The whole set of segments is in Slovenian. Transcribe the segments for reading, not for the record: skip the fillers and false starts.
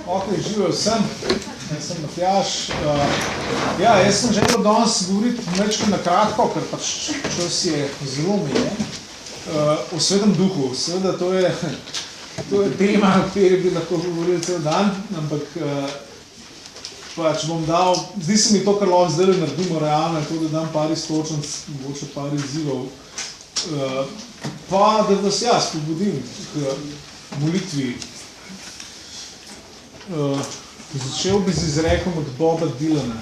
Ok, živel sem. Jaz sem Matjaž. Jaz sem želel danes govoriti nekaj na kratko, ker pač čas je zelo omejen, o Svetem Duhu. Seveda to je tema, o kateri bi lahko govorili cel dan, ampak pač bom dal, zdi se mi to, kar lahko zdaj naredimo realno, to, da dam par iztočnic, mogoče par izzivov, pa da vas jaz pobudim k molitvi. Začel bi z izrekom od Boba Dylana.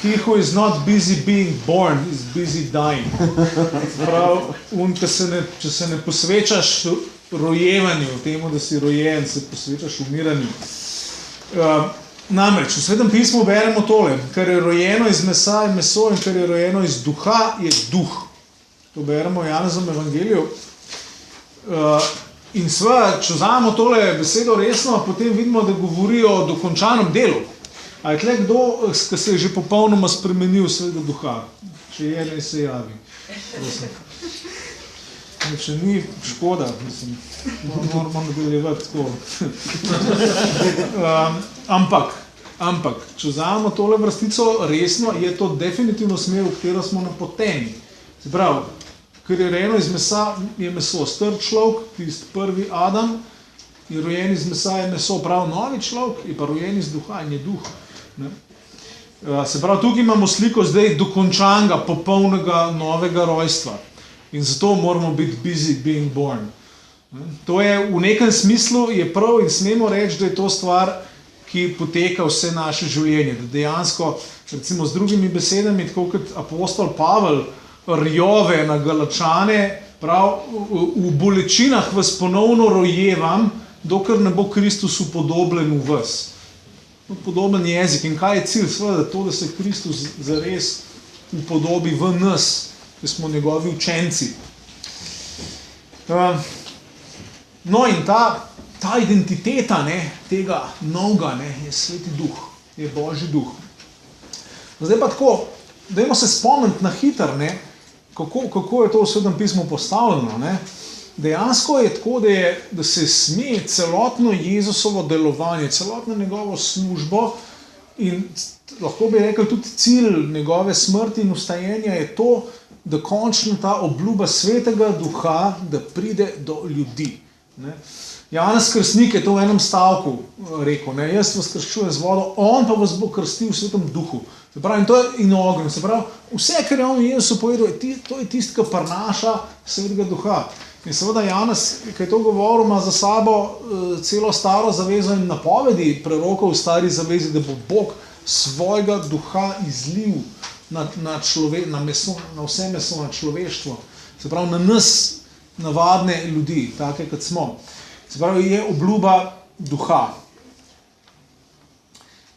He who is not busy being born is busy dying. Prav, če se ne posvečaš rojevanju, temu, da si rojen, se posvečaš umiranju. Namreč, v Svetem pismu beremo tole, kar je rojeno iz mesa je meso in kar je rojeno iz duha je duh. To beremo v Janezovem evangeliju. In seveda, če vzamemo tole besedo resno, potem vidimo, da govori o dokončanem delu. A je tle kdo, ki se je že popolnoma spremenil svojega duha? Če je, naj se javi. Če ni, škoda, mislim, moramo nadaljevati tako. Ampak, če vzamemo tole vrstico resno, je to definitivno smer, v katero smo napoteni. Se pravi, ker je rojeno iz mesa, je meso star človek, tisti prvi Adam, je rojen iz mesa, je meso prav novi človek, je pa rojen iz duha in je duh. Ne? Se pravi, tukaj imamo sliko zdaj dokončanega, popolnega novega rojstva. In zato moramo biti busy being born. Ne? To je v nekem smislu, je prav in smemo reči, da je to stvar, ki poteka vse naše življenje. Da dejansko, recimo z drugimi besedami, tako kot apostol Pavel, rjove na Galačane, prav, v bolečinah vas ponovno rojevam, dokler ne bo Kristus upodobljen v vas. Podoben jezik. In kaj je cilj? Seveda to, da se Kristus zares upodobi v nas, ki smo njegovi učenci. No in ta identiteta, ne, tega novega, ne, je Sveti Duh, je Božji Duh. Zdaj pa tako, dajmo se spomniti na hitro, ne, kako je to v Svetem pismu postavljeno. Ne. Dejansko je tako, da se sme celotno Jezusovo delovanje, celotno njegovo službo in lahko bi rekel tudi cilj njegove smrti in vstajenja je to, da končno ta obljuba Svetega Duha, da pride do ljudi. Ne. Janez Krstnik je to v enem stavku rekel, ne, jaz vas krščujem z vodo, on pa vas bo krstil v Svetem Duhu. Se pravi, in to je in ogenj. Se pravi, vse, kar je on Jezusu povedal, to je tisto, kar prinaša Svetega Duha. In seveda Janez, ki je to govoril, ima za sabo celo staro zavezo in napovedi prerokov v stari zavezi, da bo Bog svojega duha izlil na meso, na vse meso, na človeštvo. Se pravi, na nas, navadne ljudi, take kot smo. Se pravi, je obljuba duha.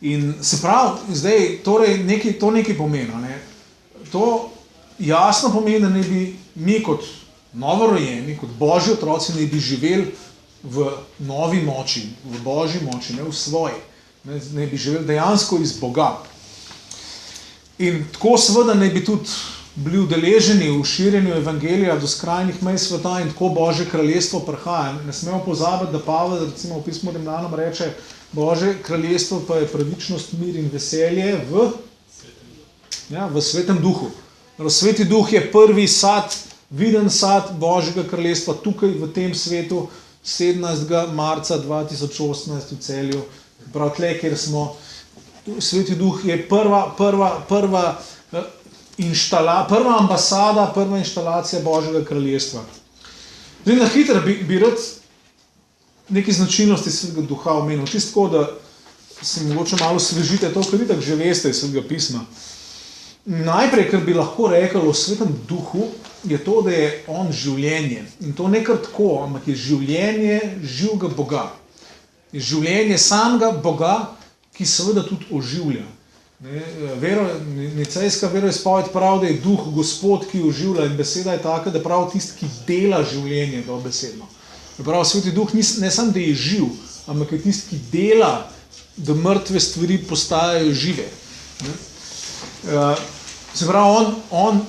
In se pravi, zdaj, torej, to nekaj pomeni. Ne? To jasno pomeni, da ne bi mi kot novorojeni, kot Božji otroci, ne bi živeli v novi moči, v Božji moči, ne v svoji. Ne bi živeli dejansko iz Boga. In tako seveda ne bi tudi bili udeleženi v širjenju evangelija do skrajnih mej sveta in tako Božje kraljestvo prihaja. Ne smemo pozabiti, da Pavel recimo v pismu Rimljanom reče, Božje kraljestvo pa je pravičnost, mir in veselje v Svetem Duhu. Sveti Duh je prvi sad, viden sad Božjega kraljestva tukaj v tem svetu 17. marca 2018 v Celju. Prav tle, kjer smo. Sveti Duh je prva ambasada, prva inštalacija Božjega kraljestva. Zdaj na hitro bi rad nekaj značilnosti Svetega Duha omenil. Čisto tako, da se mogoče malo osvežite to, kar itak že veste iz Svetega pisma. Najprej, kar bi lahko rekel o Svetem Duhu, je to, da je on življenje. In to ne kar tako, ampak je življenje živega Boga. Je življenje samega Boga, ki seveda tudi oživlja. Nicejska veroizpoved pravi, da je Duh Gospod, ki oživlja, in beseda je taka, da pravi tisti, ki dela življenje dobesedno. Pravi, Sveti Duh ne samo, da je živ, ampak je tisti, ki dela, da mrtve stvari postajajo žive. Se pravi,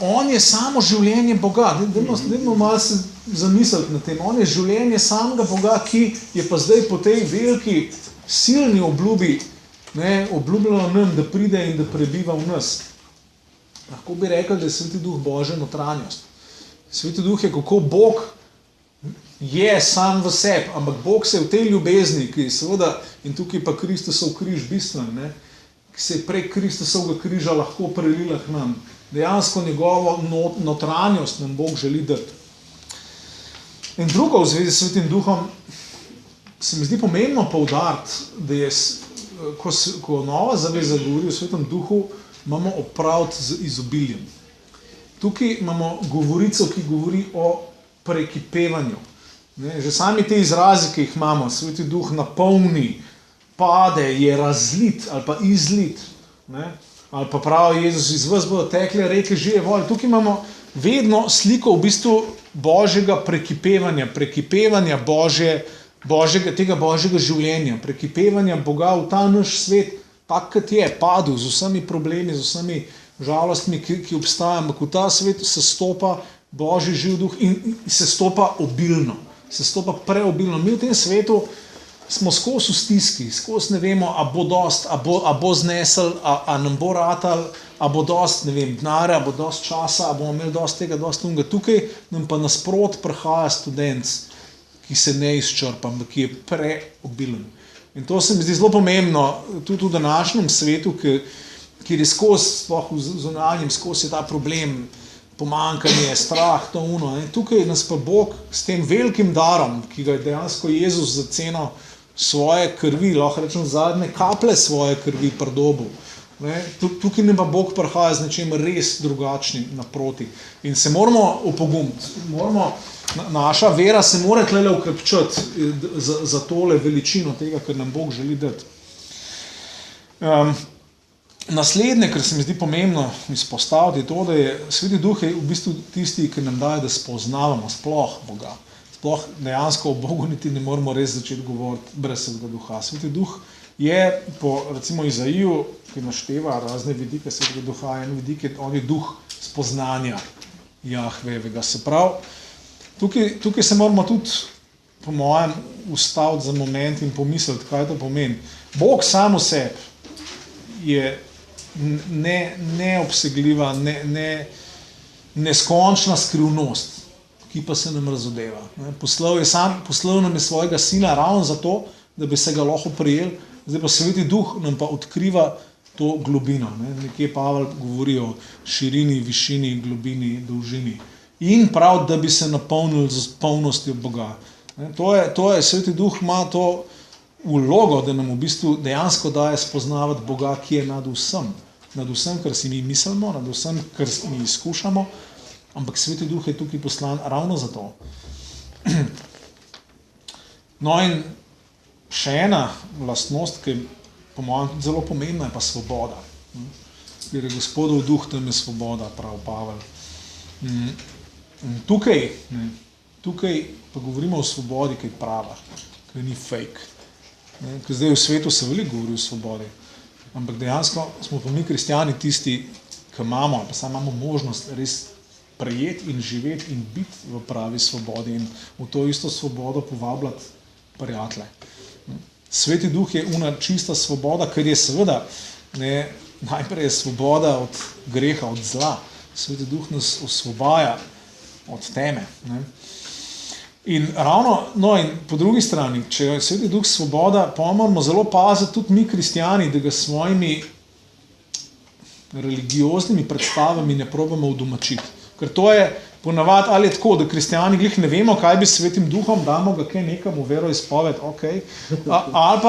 on je samo življenje Boga. Dajmo malo se zamisliti na tem. On je življenje samega Boga, ki je pa zdaj po tej veliki, silni obljubi, obljubljeno nam, da pride in da prebiva v nas. Lahko bi rekel, da je Sveti Duh Božja notranjost. Sveti Duh je, kako Bog je sam v sebi, ampak Bog se v tej ljubezni, ki je seveda, in tukaj pa Kristusov križ bistven, ki se je prek Kristusovega križa lahko prelila k nam. Dejansko njegovo notranjost nam Bog želi dati. In drugo v zvezi s Svetim Duhom, se mi zdi pomembno poudariti, da je, ko Nova zaveza govori o Svetem Duhu, imamo opraviti z izobiljem. Tukaj imamo govorico, ki govori o prekipevanju. Že sami te izrazi, ki jih imamo, Sveti Duh napolni, pade, je razlit ali pa izlit, ali pa pravi Jezus, iz vas bodo tekle reke žive vode. Tukaj imamo vedno sliko v bistvu Božjega prekipevanja tega Božjega življenja, prekipevanja Boga v ta naš svet, tak, kot je, padel z vsemi problemi, z vsemi žalostmi, ki obstajajo, ampak v ta svet se stopa Božji živ duh in se stopa obilno, se stopa preobilno. Mi v tem svetu smo skozi v stiski, skozi ne vemo, a bo dost, a bo znesel, a nam bo ratal, a bo dost, ne vem, denarja, a bo dost časa, a bomo imeli dost tega, dost unga. Tukaj nam pa nasprot prihaja student, ki se ne izčrpa, ampak ki je preobilen. In to se mi zdi zelo pomembno, tudi v današnjem svetu, kjer je skozi, sploh v zunanjem, skozi je ta problem, pomanjkanje, strah, to uno. Tukaj nas pa Bog s tem velikim darom, ki ga je dejansko Jezus za ceno svoje krvi, lahko rečem zadnje kaplje svoje krvi pridobil. Tukaj nam pa Bog prihaja z nečem res drugačnim naproti. In se moramo opogumiti, naša vera se mora tlele ukrepčati za tole veličino tega, kar nam Bog želi dati. Naslednje, kar se mi zdi pomembno izpostaviti, je to, da je Sveti Duh je v bistvu tisti, ki nam daje, da spoznavamo sploh Boga. Sploh dejansko o Bogu niti ne moramo res začeti govoriti brez Svetega Duha. Sveti Duh je po recimo Izaiju, ki našteva razne vidike Svetega Duha, en vidik je, on je duh spoznanja Jahvejevega. Se pravi, tukaj se moramo tudi, po mojem, ustaviti za moment in pomisliti, kaj to pomeni. Bog sam v sebi je neobsegljiva, neskončna skrivnost, ki pa se nam razodeva. Poslal nam je svojega sina ravno zato, da bi se ga lahko prijeli, zdaj pa Sveti Duh nam pa odkriva to globino. Nekje Pavel govori o širini, višini, globini, dolžini. In prav, da bi se napolnili z polnostjo Boga. To je, Sveti Duh ima to vlogo, da nam v bistvu dejansko daje spoznavati Boga, ki je nad vsem, kar si mi mislimo, nad vsem, kar mi izkušamo, ampak Sveti Duh je tukaj poslan ravno zato. No in še ena lastnost, ki je po mojem zelo pomembna, je pa svoboda. Ker je Gospodov duh, tam je svoboda, pravi Pavel. Tukaj pa govorimo o svobodi, ki je prava, ki ni fake. Ker zdaj v svetu se veliko govori o svobodi, ampak dejansko smo pa mi kristjani tisti, ki imamo, pa sami imamo možnost res prejeti in živeti in biti v pravi svobodi in v to isto svobodo povabljati prijatelje. Sveti Duh je una čista svoboda, ker je seveda, najprej je svoboda od greha, od zla. Sveti Duh nas osvobaja od teme. In ravno, in po drugi strani, če je Sveti Duh svoboda, pa moramo zelo paziti tudi mi kristjani, da ga s svojimi religioznimi predstavami ne probamo udomačiti. Ker to je ponavadi ali je tako, da kristjani glih ne vemo, kaj bi s Svetim Duhom, damo ga kaj nekam v veroizpoved, okay. ali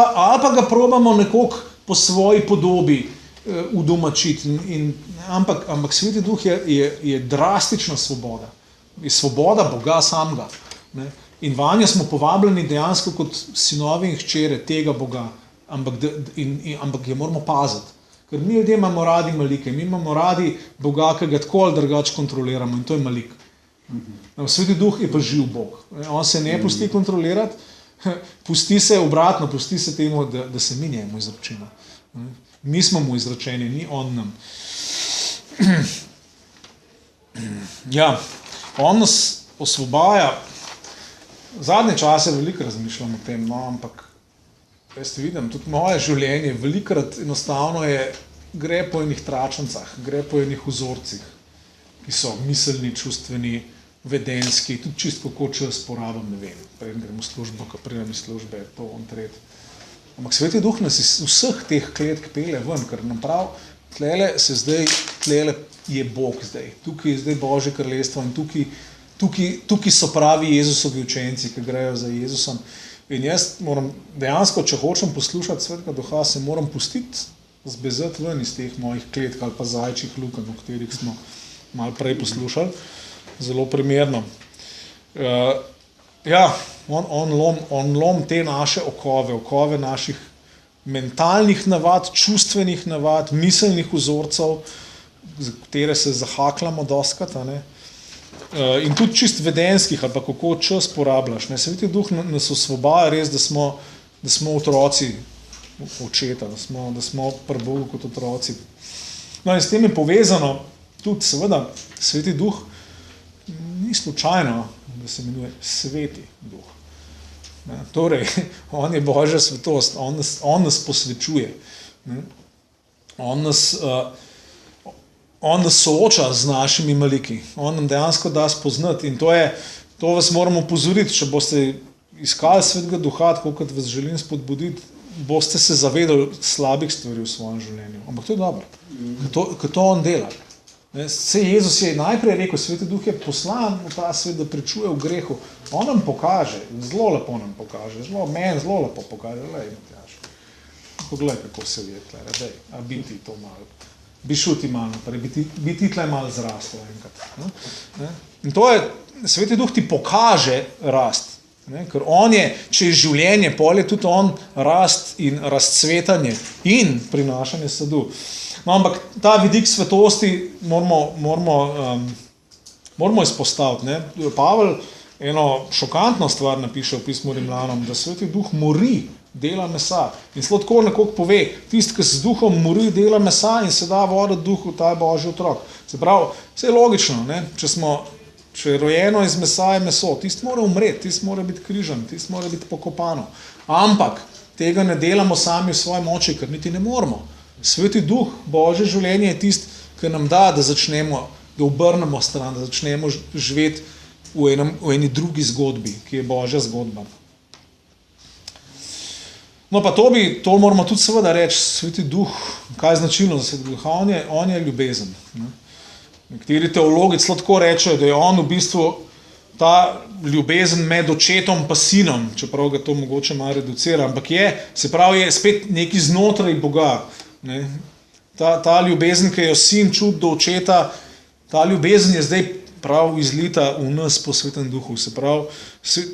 pa ga probamo nekoliko po svoji podobi udomačiti. Ampak Sveti Duh je drastična svoboda. Je svoboda Boga samega. In vanje smo povabljeni dejansko kot sinovi in hčere tega Boga, ampak je moramo paziti. Ker mi ljudje imamo radi malike, mi imamo radi Boga, ki ga tako ali drugače kontroliramo in to je malik. Sveti Duh je pa živ Bog. On se ne pusti kontrolirati, pusti se obratno, pusti se temu, da se mi njemu izročimo. Mi smo mu izročeni, ni on nam. Ja, on nas osvobaja. Zadnje čase veliko razmišljam o tem, no, ampak jaz vidim, tudi moje življenje velikokrat enostavno gre po enih tračnicah, gre po enih vzorcih, ki so miselni, čustveni, vedenski, tudi čisto kako čas porabim, ne vem, preden grem v službo, ko pridem iz službe, to on tretji. Ampak Sveti Duh nas iz vseh teh kletk pelje ven, ker nam prav, tlele je Bog zdaj, tukaj je zdaj Božje kraljestvo in tukaj so pravi Jezusovi učenci, ki grejo za Jezusom. In jaz moram dejansko, če hočem poslušati Svetega Duha, se moram pustiti zbezati ven iz teh mojih kletk ali pa zajčjih lukenj, o katerih smo malo prej poslušali. Zelo primerno. On lom te naše okove naših mentalnih navad, čustvenih navad, miselnih vzorcev, za katere se zahakljamo dostkrat, in tudi čist vedenskih, ali pa kako čas porabljaš. Sveti Duh nas osvobaja res, da smo otroci očeta, da smo pri Bogu kot otroci. No in s tem je povezano tudi seveda Sveti Duh, ni slučajno, da se imenuje Sveti Duh. Torej, on je Božja svetost, on nas posvečuje. On nas sooča z našimi maliki. On nam dejansko da spoznati in to vas moramo opozoriti, če boste iskali Svetega Duha, tako kot vas želim spodbuditi, boste se zavedali slabih stvari v svojem življenju. Ampak to je dobro, ker to on dela. Saj Jezus je najprej rekel, Sveti Duh je poslan v ta svet, da pričuje v grehu. On nam pokaže, zelo lepo nam pokaže, meni zelo lepo pokaže, lej, Matjaž, poglej, kako se je tle, dej, a bi ti to malo, bi šuti malo naprej, bi ti tle malo zraslo enkrat. In to je, Sveti Duh ti pokaže rast, ker on je, če je življenje, pol je tudi on rast in razcvetanje in prinašanje sadu. No, ampak ta vidik svetosti moramo izpostaviti. Pavel eno šokantno stvar napiše v pismu Rimljanom, da Sveti Duh mori dela mesa. In celo tako nekako pove, tisti, ki z Duhom mori dela mesa in se da voditi Duhu, ta je Božji otrok. Se pravi, vse je logično, če je rojeno iz mesa je meso, tisti mora umreti, tisti mora biti križan, tisti mora biti pokopano. Ampak tega ne delamo sami v svoji moči, ker niti ne moramo. Sveti Duh, Božje življenje je tisti, ki nam da začnemo, da obrnemo stran, da začnemo živeti v eni drugi zgodbi, ki je Božja zgodba. No pa to moramo tudi seveda reči, Sveti Duh, kaj je značilno za Sveti Duh? On je ljubezen. Nekateri teologi celo tako rečejo, da je on v bistvu ta ljubezen med očetom pa sinom, čeprav ga to mogoče malo reducira, ampak je spet neki znotraj Boga. Ta ljubezen, ki jo sin čuti do očeta, ta ljubezen je zdaj prav izlita v nas po Svetem Duhu. Se pravi,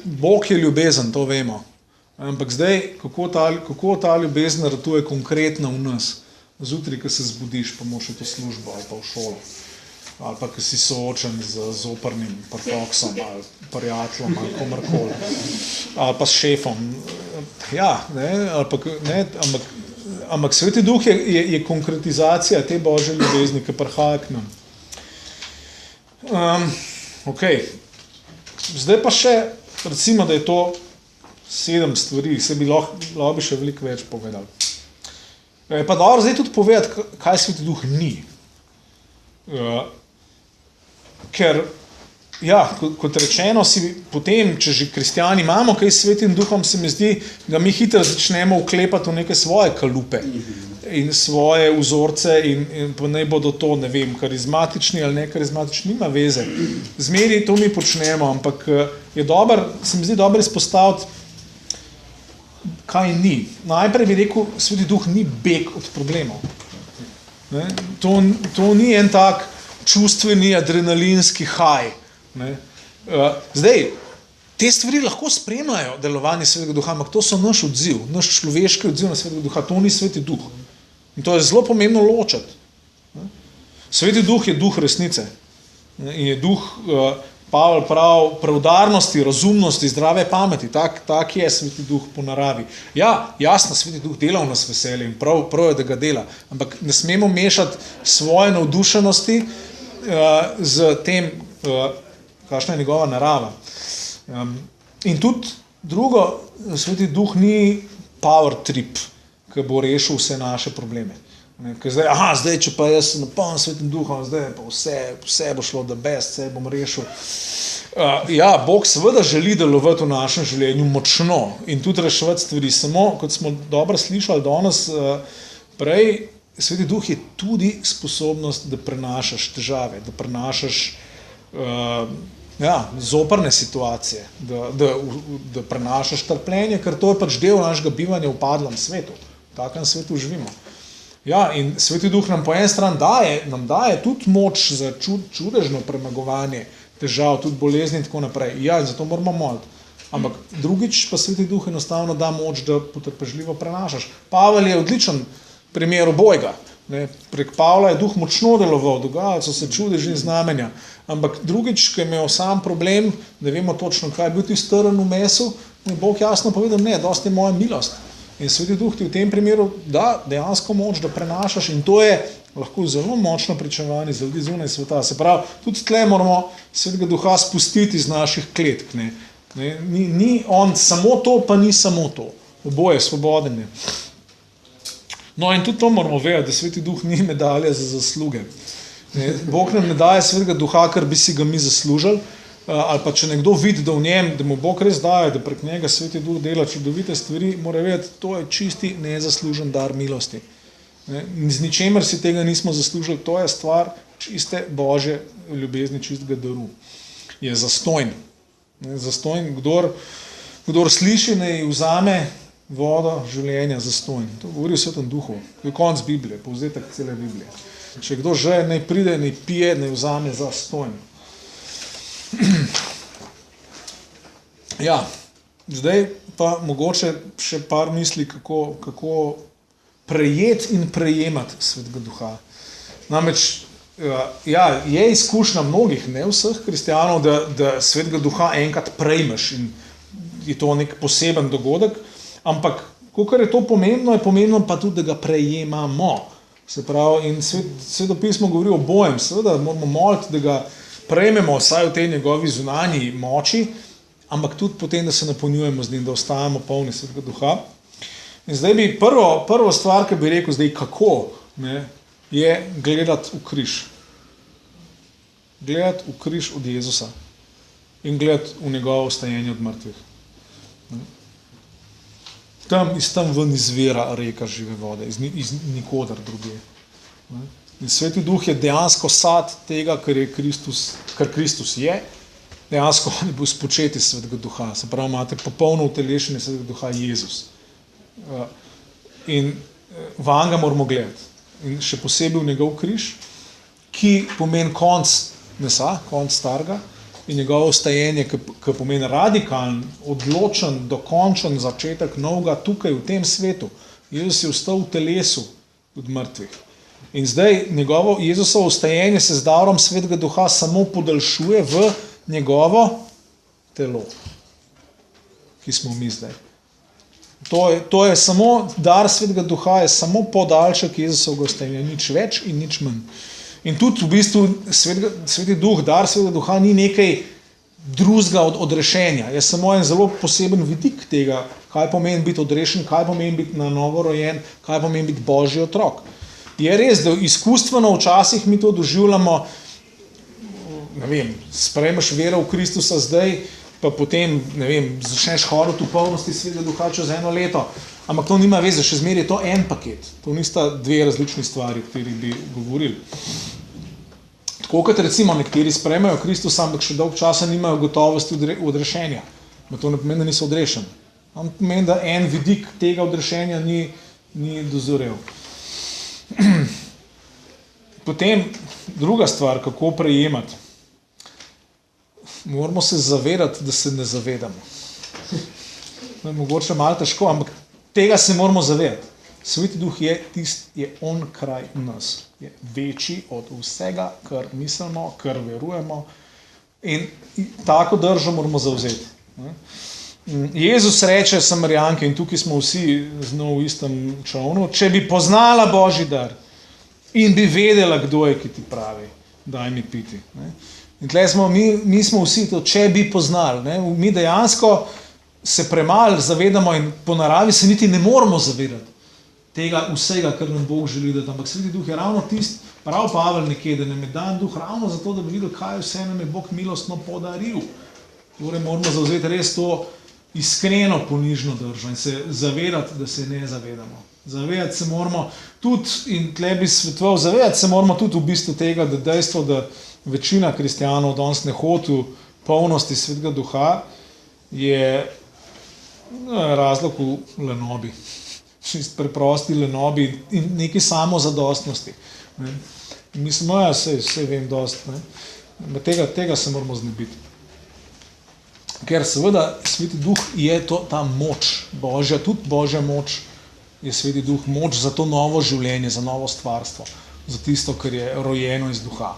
Bog je ljubezen, to vemo. Ampak zdaj, kako ta ljubezen ratuje konkretno v nas? Zjutraj, ko se zbudiš, pa moraš iti v službo ali pa v šolo. Ali pa, ko si soočen z zoprnim partoksom ali prijateljem ali komarkoli. Ali pa s šefom. Ampak Sveti Duh je konkretizacija te Božje ljubezni, ki prihaja k nam. Zdaj pa še, recimo, da je to 7 stvari, se bi lahko še veliko več povedal. Je pa dobro zdaj tudi povedati, kaj Sveti Duh ni. Ker, kot rečeno, potem, če že kristjani imamo kaj s Svetim Duhom, se mi zdi, da mi hitro začnemo vklepati v neke svoje kalupe in svoje vzorce in pa naj bodo to, ne vem, karizmatični ali ne karizmatični, nima veze. Zmeri to mi počnemo, ampak je dobro, se mi zdi dobro izpostaviti, kaj ni. Najprej bi rekel, Sveti Duh ni beg od problemov. To ni en tak čustveni, adrenalinski haj. Zdaj, te stvari lahko spremljajo delovanje Svetega Duha, ampak to so naš odziv, naš človeški odziv na Svetega Duha, to ni Sveti Duh. In to je zelo pomembno ločiti. Sveti Duh je duh resnice. In je duh, Pavel pravi, preudarnosti, razumnosti, zdrave pameti. Tak je Sveti Duh po naravi. Ja, jasno, Sveti Duh dela v nas veselje in prav je, da ga dela. Ampak ne smemo mešati svoje navdušenosti z tem kakšna je njegova narava. In tudi drugo, Sveti Duh ni power trip, ki bo rešil vse naše probleme. Ker zdaj, če pa jaz napolnim Svetim Duhom, zdaj pa vse bo šlo the best, vse bom rešil. Ja, Bog seveda želi delovati v našem življenju močno in tudi reševati stvari. Samo, kot smo dobro slišali danes prej, Sveti Duh je tudi sposobnost, da prenašaš težave, da prenašaš zoprne situacije, da prenašaš trpljenje, ker to je pač del našega bivanja v padlem svetu. V takem svetu živimo. Ja, in Sveti Duh nam po eni strani daje tudi moč za čudežno premagovanje težav, tudi bolezni in tako naprej. Ja, in zato moramo moliti. Ampak drugič pa Sveti Duh enostavno da moč, da potrpežljivo prenašaš. Pavel je odličen primer obojega. Prek Pavla je Duh močno deloval, dogajali so se čudežni znamenja. Ampak drugič, ko je imel sam problem, ne vemo točno, kaj je bil ti strn v mesu, je Bog jasno povedal, ne, dosti je moja milost. In Sveti Duh ti v tem primeru da dejansko moč, da prenašaš in to je lahko zelo močno pričevanje za ljudi zunaj sveta. Se pravi, tudi tle moramo Svetega Duha spustiti iz naših kletk. Ni on samo to, pa ni samo to. Oboje svoboden je. No in tudi to moramo vedeti, da Sveti Duh ni medalja za zasluge. Bog nam ne daje Svetega Duha, ker bi si ga mi zaslužili, ali pa če nekdo vidi, da v njem, da mu Bog res daje, da prek njega Sveti Duh dela čudovite stvari, mora vedeti, to je čisti nezaslužen dar milosti. Z ničemer si tega nismo zaslužili, to je stvar čiste Božje ljubezni, čistega daru. Je zastojn. Zastojn, kdor sliši, naj vzame vodo življenja, zastojn. To govori o Svetem Duhu. To je konec Biblije, povzetek cele Biblije. Če kdo želi, naj pride, naj pije, naj vzame zastojn. Ja, zdaj pa mogoče še par misli, kako prejeti in prejemati Svetega Duha. Namreč, ja, je izkušnja mnogih, ne vseh kristijanov, da Svetega Duha enkrat prejmeš in je to nek poseben dogodek, ampak, kakor je to pomembno, je pomembno pa tudi, da ga prejemamo. Se pravi, in Sveto pismo govori o bojem, seveda moramo moliti, da ga prejmemo vsaj v tej njegovi zunanji moči, ampak tudi potem, da se napolnjujemo z njim, da ostajamo polni Svetega Duha. In zdaj bi prvo stvar, ki bi rekel zdaj, kako, je gledati v križ. Gledati v križ od Jezusa in gledati v njegovo vstajenje od mrtvih. Iz tam ven izvira reka žive vode, iz nikoder drugje. In Sveti Duh je dejansko sad tega, kar Kristus je, dejansko on je bil spočeti Svetega Duha. Se pravi, imate popolno utelešenje Svetega Duha Jezus. In van ga moramo gledati. In še posebej v njegov križ, ki pomeni konc mesa, konc starega, in njegovo vstajenje, ki pomeni radikalen, odločen, dokončen začetek novega tukaj v tem svetu. Jezus je vstal v telesu od mrtvih. In zdaj njegovo Jezusovo vstajenje se z darom Svetega Duha samo podaljšuje v njegovo telo, ki smo mi zdaj. To je samo, dar Svetega Duha je samo podaljšek Jezusovega vstajenja, nič več in nič manj. In tudi v bistvu Sveti Duh, dar Svetega Duha ni nekaj drugega od odrešenja. Je samo en zelo poseben vidik tega, kaj pomeni biti odrešen, kaj pomeni biti na novo rojen, kaj pomeni biti Božji otrok. Je res, da izkustveno včasih mi to doživljamo, ne vem, sprejmeš vero v Kristusa zdaj, pa potem, ne vem, začneš hoditi v polnosti Svetega Duha čez 1 leto. Ampak to nima veze, še zmeraj je to en paket. To nista dve različni stvari, o katerih bi govorili. Tako kot recimo nekateri sprejmejo Kristusa, ampak še dolg časa nimajo gotovosti odrešenja. To ne pomeni, da niso odrešeni. To pomeni, da en vidik tega odrešenja ni dozorel. Potem druga stvar, kako prejemati. Moramo se zavedati, da se ne zavedamo. Mogoče malo težko, ampak tega se moramo zavedati. Sveti Duh je on kraj nas. Je večji od vsega, kar mislimo, kar verujemo. In tako držo moramo zavzeti. Jezus reče Samarijanke, in tukaj smo vsi znov v istem čovnu, če bi poznala Božji dar in bi vedela, kdo je, ki ti pravi, daj mi piti. In In tle smo, mi smo vsi to, če bi poznali. Ne? Mi dejansko se premalo zavedamo in po naravi se niti ne moramo zavedati tega vsega, kar nam Bog želi dati. Ampak Sveti Duh je ravno tisti, prav Pavel nekje, da nam je dan Duh ravno zato, da bi videli, kaj vse nam je Bog milostno podaril. Torej moramo zavzeti res to iskreno ponižno držo in se zavedati, da se ne zavedamo. Zavedati se moramo tudi, in tle bi svetoval, zavedati se moramo tudi v bistvu tega, da dejstvo, da večina kristijanov danes ne hodi v polnosti Svetega Duha, je razlog v lenobi. Čist preprosti lenobi in neki samozadostnosti. Mislim, ja, sej vem dost. Tega se moramo znebiti. Ker seveda Sveti Duh je ta moč Božja, tudi Božja moč je Sveti Duh, moč za to novo življenje, za novo stvarstvo, za tisto, kar je rojeno iz Duha.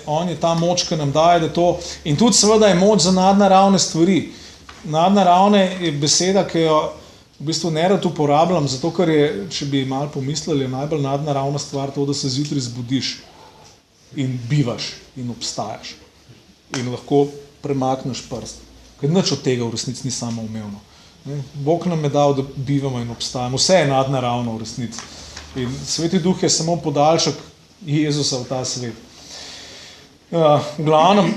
On je ta moč, ki nam daje, da to, in tudi seveda je moč za nadnaravne stvari. Nadnaravne je beseda, ki jo v bistvu nerad uporabljam, zato ker je, če bi malo pomislili, je najbolj nadnaravna stvar to, da se zjutraj zbudiš in bivaš in obstajaš in lahko premakneš prst. Ker nič od tega v resnici ni samoumevno. Bog nam je dal, da bivamo in obstajamo. Vse je nadnaravno v resnici. In Sveti Duh je samo podaljšek Jezusa v ta svet. V glavnem,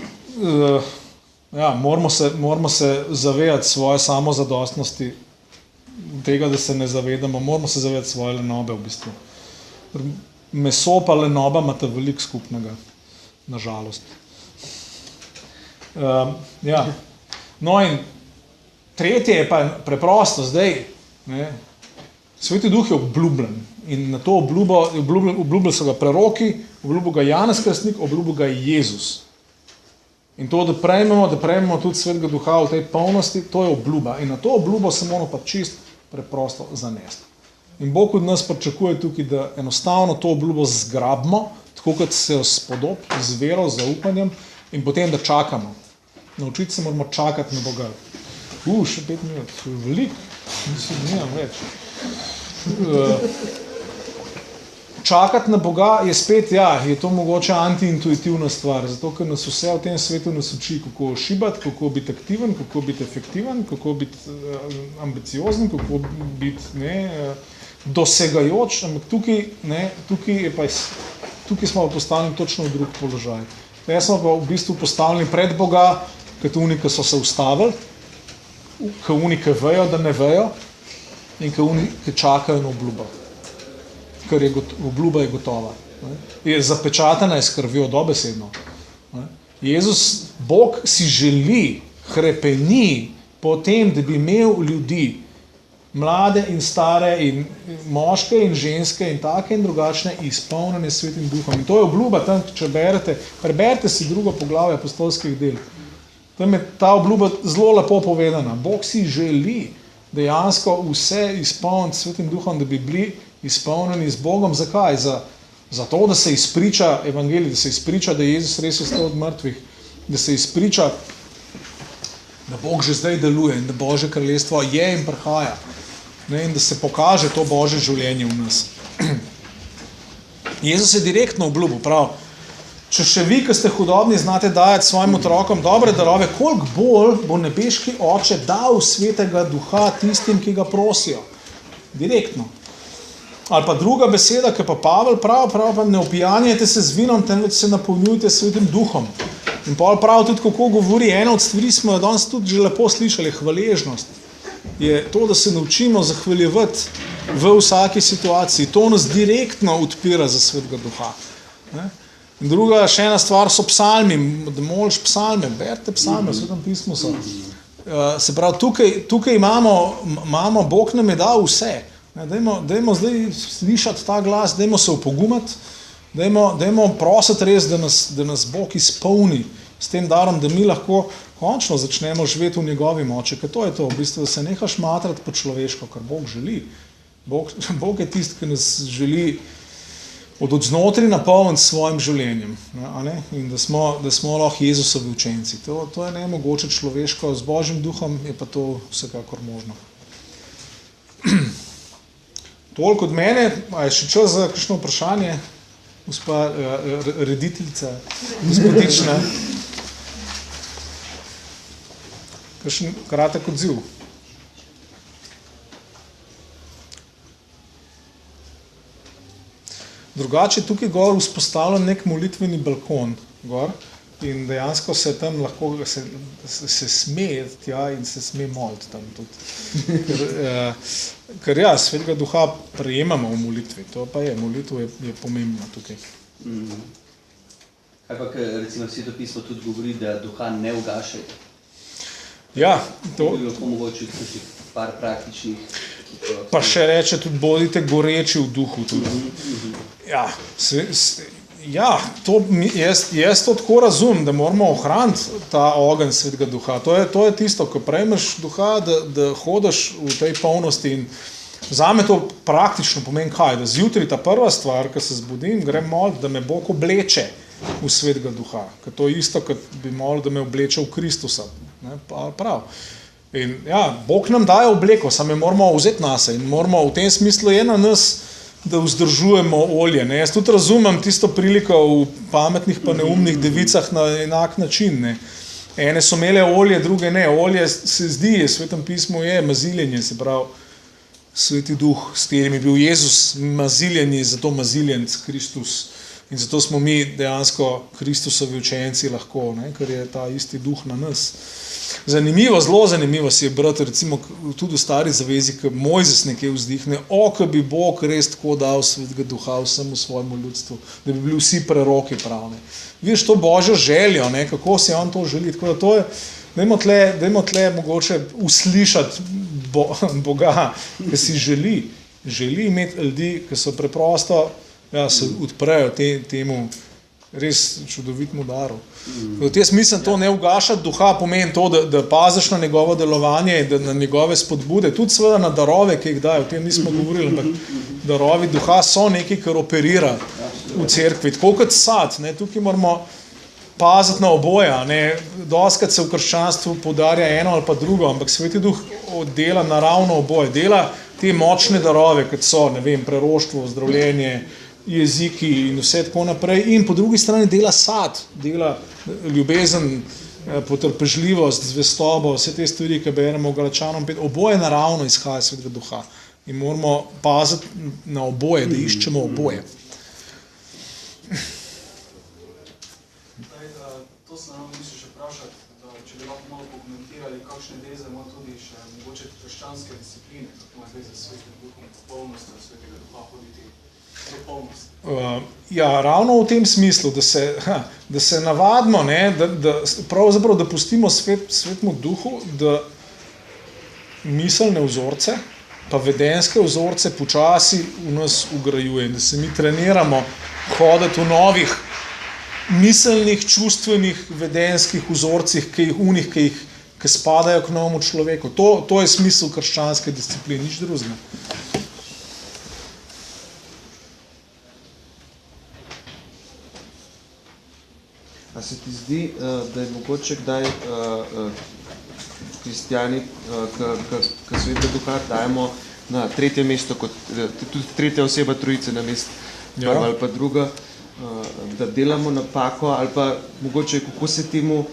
moramo se zavedati svoje samozadostnosti, tega, da se ne zavedamo, moramo se zavedati svoje lenobe v bistvu. Meso pa lenoba imata veliko skupnega, nažalost. No in tretje je pa preprosto zdaj, Sveti Duh je obljubljen in na to obljubili so ga preroki, obljubil ga Janez Krstnik, obljubil ga Jezus. In to, da prejmemo tudi Svetega Duha v tej polnosti, to je obljuba. In na to obljubo se moramo pa čist preprosto zanesti. In Bog od nas pričakuje tukaj, da enostavno to obljubo zgrabimo, tako kot se jo spodob, z vero, z zaupanjem, in potem, da čakamo. Naučiti se moramo čakati na Boga. Še 5 minut, veliko, nimam več. Čakati na Boga je spet, je to mogoče antiintuitivna stvar, zato ker nas vse v tem svetu nas uči, kako šibati, kako biti aktiven, kako biti efektiven, kako biti ambiciozen, kako biti dosegajoč, ampak tukaj smo postavljeni točno v drug položaj. Tukaj smo pa v bistvu postavljeni pred Boga, kot oni, ki so se ustavili, kot oni, ki vejo, da ne vejo, in kot oni, ki čakajo na obljubo. Ker obljuba je gotova. Je zapečatena je s krvjo, dobesedno. Jezus, Bog si želi, hrepeni po tem, da bi imel ljudi, mlade in stare in moške in ženske in take in drugačne, izpolnjene s Svetim Duhom. In to je obljuba tam, če preberite si drugo poglavje apostolskih del. Tam je ta obljuba zelo lepo povedana. Bog si želi dejansko vse izpolniti s Svetim Duhom, da bi bili izpolnjeni z Bogom. Zakaj? Za to, da se izpriča evangelij, da se izpriča, da je Jezus res vstal od mrtvih, da se izpriča, da Bog že zdaj deluje in da Božje kraljestvo je in prihaja. In da se pokaže to Božje življenje v nas. Jezus je direktno obljubil, prav, če še vi, ki ste hudobni, znate dajati svojim otrokom dobre darove, koliko bolj bo nebeški Oče dal Svetega Duha tistim, ki ga prosijo. Direktno. Ali pa druga beseda, ki pa Pavel prav, ne opijanjajte se z vinom, temveč se napolnjujte s Svetim Duhom. In Pavel prav tudi, kako govori, ena od stvari smo jo danes tudi že lepo slišali, hvaležnost. Je to, da se naučimo zahvaljevati v vsaki situaciji. To nas direktno odpira za Svetega Duha. In druga, še ena stvar so psalmi, da moliš psalme, berite psalme, v Svetem pismu so. Se pravi, tukaj imamo, Bog nam je dal vse. Dajmo zdaj slišati ta glas, dajmo se opogumati, dajmo prositi res, da nas Bog izpolni s tem darom, da mi lahko končno začnemo živeti v njegovi moči, ker to je to, v bistvu, da se nehaš matrati po človeško, kar Bog želi. Bog je tisti, ki nas želi od znotraj napolniti s svojim življenjem, in da smo lahko Jezusovi učenci. To je nemogoče človeško, z Božjim Duhom je pa to vsekakor možno. Toliko od mene, a je še čas za kakšno vprašanje? gospa rediteljica, gospodična. Kakšen kratek odziv? Drugače tukaj gor vzpostavljen nek molitveni balkon gor in dejansko se tam lahko se sme tja in se sme moliti tam tudi. Ker ja, Svetega Duha prejemamo v molitvi, to pa je, molitev je pomembna tukaj. Kaj pa, recimo Sveto pismo tudi govori, da duha ne ugašaj? Ja, to... Bi lahko mogoče par praktičnih... Pa še reče tudi, bodite goreči v duhu tudi. Ja, jaz to tako razumem, da moramo ohraniti ta ogenj Svetega Duha. To je tisto, ko prejmeš duha, da hodiš v tej polnosti in zame to praktično pomeni kaj, da zjutraj ta prva stvar, ko se zbudim, grem molit, da me Bog obleče v Svetega Duha. Ker to je isto, kot bi molil, da me obleče v Kristusa. Ne, prav. In ja, Bog nam daje obleko, samo jo moramo vzeti nase in moramo, v tem smislu je na nas, da vzdržujemo olje. Ne. Jaz tudi razumem tisto priliko v pametnih pa neumnih devicah na enak način. Ne. Ene so imele olje, druge ne. Olje se zdi, v Svetem pismu je maziljenje, se pravi Sveti Duh, s katerim je bil Jezus maziljen, je zato maziljenc Kristus. In zato smo mi dejansko Kristusovi učenci lahko, ne, ker je ta isti duh na nas. Zanimivo, zelo zanimivo si je brati, recimo tudi v Stari zavezi, ko Mojzes nekje vzdihne, ko bi Bog res tako dal Svetega Duha vsemu svojemu ljudstvu, da bi bili vsi preroki pravne. Vidiš to Božjo željo, ne, kako si on to želi, tako da to je, dajmo tle mogoče uslišati Boga, ki si želi imeti ljudi, ki so preprosto, ja, se odprejo temu res čudovitmu daru. Jaz mislim, to ne ugašati duha pomeni to, da paziš na njegovo delovanje, na njegove spodbude, tudi seveda na darove, ki jih dajo, o tem nismo govorili, ampak darovi duha so nekaj, kar operira v cerkvi, tako kot sad, ne, tukaj moramo paziti na oboje, ne, dostikrat se v krščanstvu poudarja eno ali pa drugo, ampak Sveti Duh dela naravno oboje, dela te močne darove, kot so, ne vem, preroštvo, zdravljenje, jeziki in vse tako naprej in po drugi strani dela sad, dela ljubezen, potrpežljivost, zvestobo, vse te stvari, ki beremo v Galačanom 5, oboje naravno izhaja Svetega Duha in moramo paziti na oboje, da iščemo oboje. To se nam misli še vprašati, da če bi lahko malo pokomentirali, kakšne veze ima tudi še mogoče krščanske discipline, kako ima veze s Svetim Duhom, popolnostjo Svetega Duha hoditi. Ja, ravno v tem smislu, da se navadimo, ne, pravzaprav, da pustimo Svetemu Duhu, da miselne vzorce, pa vedenjske vzorce počasi v nas ugrajuje, da se mi treniramo hoditi v novih miselnih, čustvenih, vedenjskih vzorcih, ki spadajo k novemu človeku. To je smisel krščanske discipline, nič drugega. A se ti zdi, da je mogoče kdaj kristjani, ki Svetega Duha dajemo na tretje mesto, kot tudi tretja oseba trojice na mesto prva ali pa druga, da delamo napako ali pa mogoče kako se temu,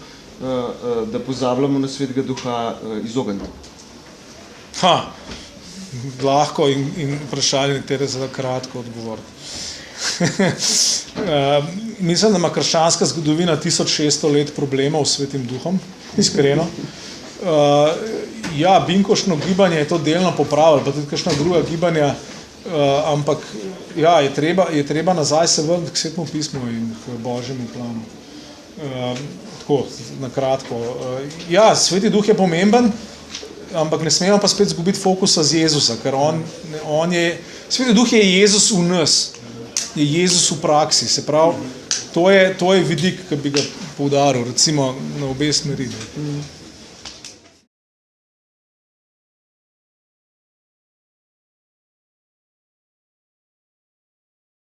da pozabljamo na Svetega Duha izogniti? Lahko in vprašanje tere za kratko odgovoriti. Mislim, da ima krščanska zgodovina 1600 let problemov s Svetim Duhom, iskreno. Ja, binkošno gibanje je to delno popravilo, pa tudi kakšna druga gibanja, ampak ja, je treba nazaj se vrniti k Svetemu pismu in k Božjemu planu. Tako, na kratko. Ja, Sveti Duh je pomemben, ampak ne smemo pa spet zgubiti fokusa z Jezusa, ker on je, Sveti Duh je Jezus v nas. Je Jezus v praksi, se pravi, to je vidik, ki bi ga poudaril, recimo na obe smeri.